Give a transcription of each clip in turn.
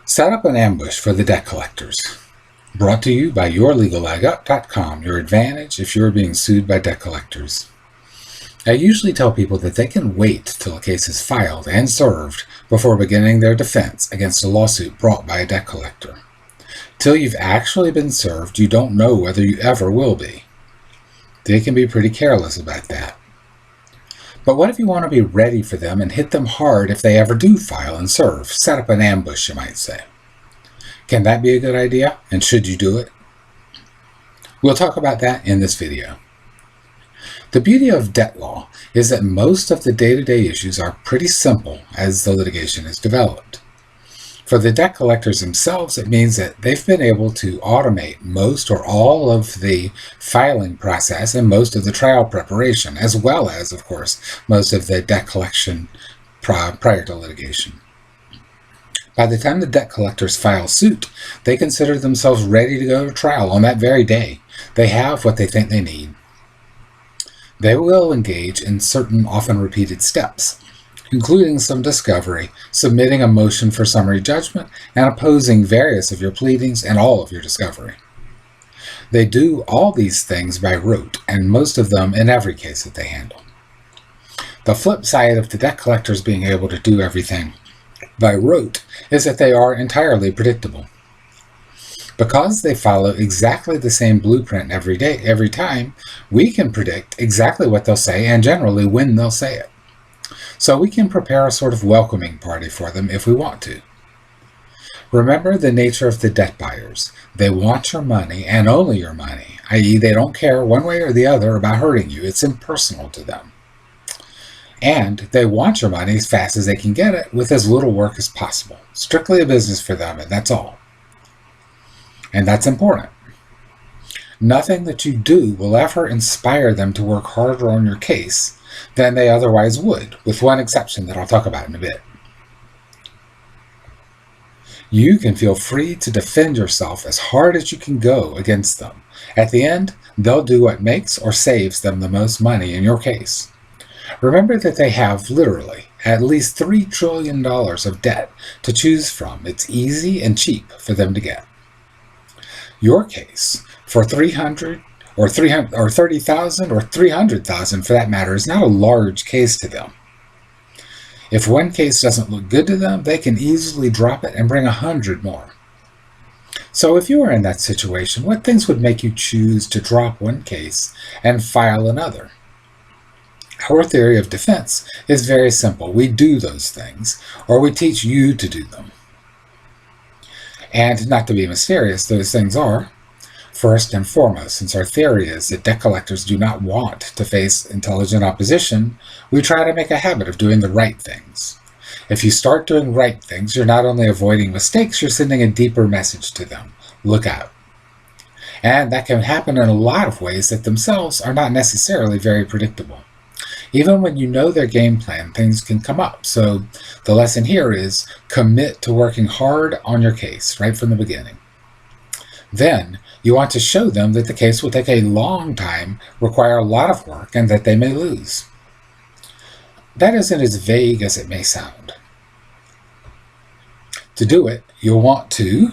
Set up an ambush for the debt collectors. Brought to you by yourlegallegup.com, your advantage if you're being sued by debt collectors. I usually tell people that they can wait till a case is filed and served before beginning their defense against a lawsuit brought by a debt collector. Till you've actually been served, you don't know whether you ever will be. They can be pretty careless about that. But what if you want to be ready for them and hit them hard if they ever do file and serve? Set up an ambush, you might say. Can that be a good idea? And should you do it? We'll talk about that in this video. The beauty of debt law is that most of the day-to-day issues are pretty simple as the litigation is developed. For the debt collectors themselves, it means that they've been able to automate most or all of the filing process and most of the trial preparation, as well as, of course, most of the debt collection prior to litigation. By the time the debt collectors file suit, they consider themselves ready to go to trial on that very day. They have what they think they need. They will engage in certain often repeated steps, including some discovery, submitting a motion for summary judgment, and opposing various of your pleadings and all of your discovery. They do all these things by rote, and most of them in every case that they handle. The flip side of the debt collectors being able to do everything by rote is that they are entirely predictable. Because they follow exactly the same blueprint every time, we can predict exactly what they'll say and generally when they'll say it. So we can prepare a sort of welcoming party for them if we want to. Remember the nature of the debt buyers. They want your money and only your money, i.e. they don't care one way or the other about hurting you. It's impersonal to them. And they want your money as fast as they can get it with as little work as possible. Strictly a business for them, and that's all. And that's important. Nothing that you do will ever inspire them to work harder on your case than they otherwise would, with one exception that I'll talk about in a bit. You can feel free to defend yourself as hard as you can go against them. At the end, they'll do what makes or saves them the most money in your case. Remember that they have literally at least $3 trillion of debt to choose from. It's easy and cheap for them to get. Your case, for $300,000 or $30,000 or $300,000 for that matter, is not a large case to them. If one case doesn't look good to them, they can easily drop it and bring 100 more. So if you were in that situation, what things would make you choose to drop one case and file another? Our theory of defense is very simple. We do those things, or we teach you to do them. And not to be mysterious, those things are, first and foremost, since our theory is that debt collectors do not want to face intelligent opposition, we try to make a habit of doing the right things. If you start doing right things, you're not only avoiding mistakes, you're sending a deeper message to them. Look out. And that can happen in a lot of ways that themselves are not necessarily very predictable. Even when you know their game plan, things can come up. So the lesson here is commit to working hard on your case right from the beginning. Then you want to show them that the case will take a long time, require a lot of work, and that they may lose. That isn't as vague as it may sound. To do it, you'll want to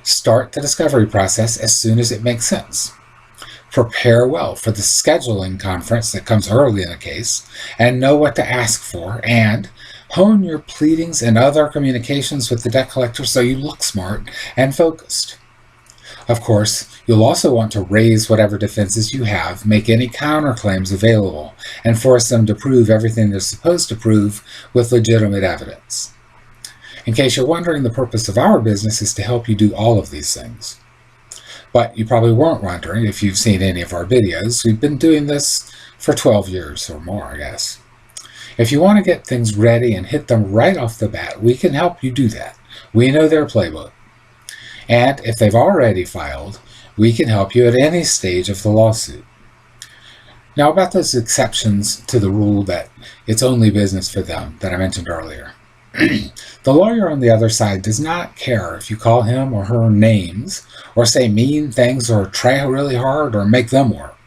start the discovery process as soon as it makes sense. Prepare well for the scheduling conference that comes early in a case, and know what to ask for, and hone your pleadings and other communications with the debt collector so you look smart and focused. Of course, you'll also want to raise whatever defenses you have, make any counterclaims available, and force them to prove everything they're supposed to prove with legitimate evidence. In case you're wondering, the purpose of our business is to help you do all of these things. But you probably weren't wondering if you've seen any of our videos. We've been doing this for 12 years or more, I guess. If you want to get things ready and hit them right off the bat, we can help you do that. We know their playbook. And if they've already filed, we can help you at any stage of the lawsuit. Now about those exceptions to the rule that it's only business for them that I mentioned earlier. The lawyer on the other side does not care if you call him or her names, or say mean things, or try really hard, or make them work.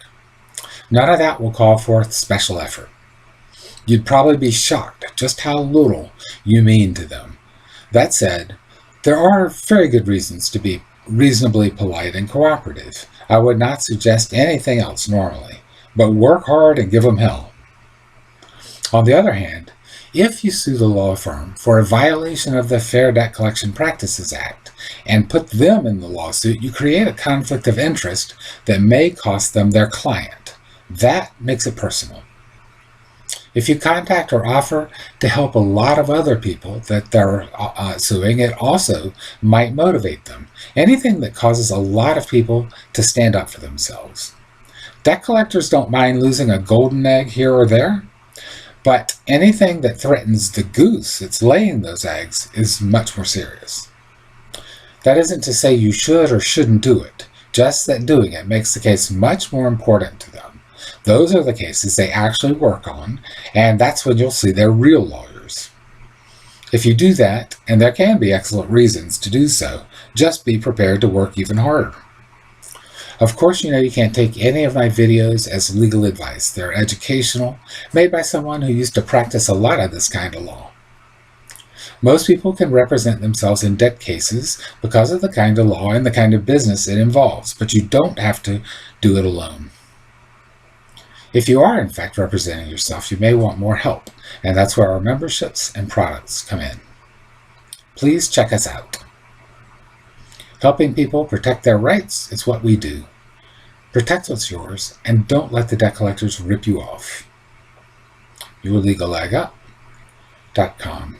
None of that will call forth special effort. You'd probably be shocked just how little you mean to them. That said, There are very good reasons to be reasonably polite and cooperative. I would not suggest anything else normally, but work hard and give them hell. On the other hand, if you sue the law firm for a violation of the Fair Debt Collection Practices Act and put them in the lawsuit, you create a conflict of interest that may cost them their client. That makes it personal. If you contact or offer to help a lot of other people that they're suing, it also might motivate them. Anything that causes a lot of people to stand up for themselves. Debt collectors don't mind losing a golden egg here or there, but anything that threatens the goose that's laying those eggs is much more serious. That isn't to say you should or shouldn't do it, just that doing it makes the case much more important to them. Those are the cases they actually work on, and that's when you'll see their real lawyers. If you do that, and there can be excellent reasons to do so, just be prepared to work even harder. Of course, you can't take any of my videos as legal advice. They're educational, made by someone who used to practice a lot of this kind of law. Most people can represent themselves in debt cases because of the kind of law and the kind of business it involves, but you don't have to do it alone. If you are in fact representing yourself, you may want more help, and that's where our memberships and products come in. Please check us out. Helping people protect their rights is what we do. Protect what's yours, and don't let the debt collectors rip you off. YourLegalLegUp.com